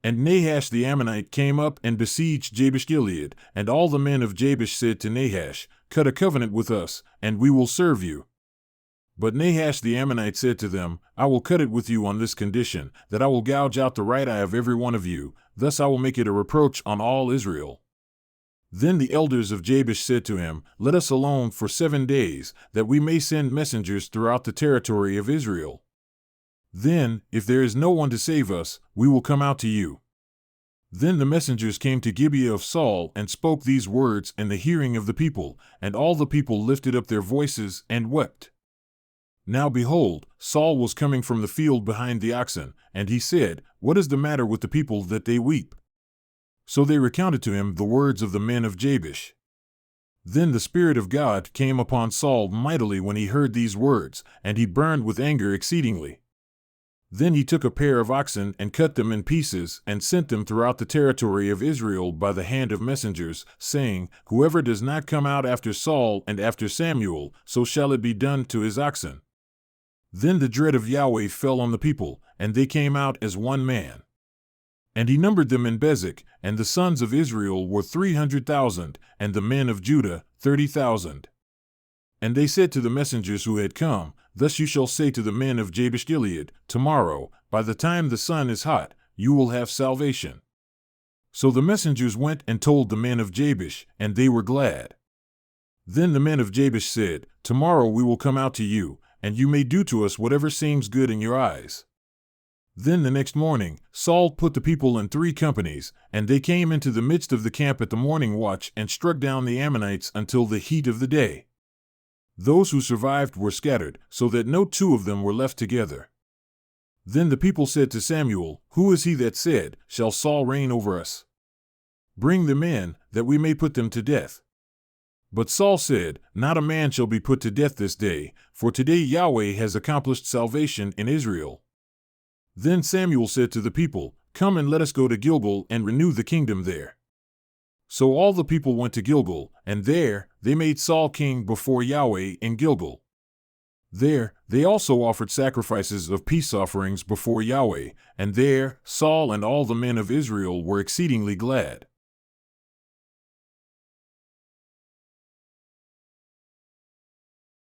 And Nahash the Ammonite came up and besieged Jabesh-Gilead, and all the men of Jabesh said to Nahash, "Cut a covenant with us, and we will serve you." But Nahash the Ammonite said to them, "I will cut it with you on this condition, that I will gouge out the right eye of every one of you, thus I will make it a reproach on all Israel." Then the elders of Jabesh said to him, "Let us alone for 7 days, that we may send messengers throughout the territory of Israel. Then, if there is no one to save us, we will come out to you." Then the messengers came to Gibeah of Saul and spoke these words in the hearing of the people, and all the people lifted up their voices and wept. Now behold, Saul was coming from the field behind the oxen, and he said, "What is the matter with the people that they weep?" So they recounted to him the words of the men of Jabesh. Then the Spirit of God came upon Saul mightily when he heard these words, and he burned with anger exceedingly. Then he took a pair of oxen and cut them in pieces and sent them throughout the territory of Israel by the hand of messengers, saying, "Whoever does not come out after Saul and after Samuel, so shall it be done to his oxen." Then the dread of Yahweh fell on the people, and they came out as one man. And he numbered them in Bezek, and the sons of Israel were 300,000, and the men of Judah 30,000. And they said to the messengers who had come, "Thus you shall say to the men of Jabesh-Gilead, Tomorrow, by the time the sun is hot, you will have salvation." So the messengers went and told the men of Jabesh, and they were glad. Then the men of Jabesh said, "Tomorrow we will come out to you, and you may do to us whatever seems good in your eyes." Then the next morning, Saul put the people in 3 companies, and they came into the midst of the camp at the morning watch and struck down the Ammonites until the heat of the day. Those who survived were scattered, so that no 2 of them were left together. Then the people said to Samuel, "Who is he that said, 'Shall Saul reign over us?' Bring them in, that we may put them to death." But Saul said, "Not a man shall be put to death this day, for today Yahweh has accomplished salvation in Israel." Then Samuel said to the people, "Come and let us go to Gilgal and renew the kingdom there." So all the people went to Gilgal, and there they made Saul king before Yahweh in Gilgal. There they also offered sacrifices of peace offerings before Yahweh, and there Saul and all the men of Israel were exceedingly glad.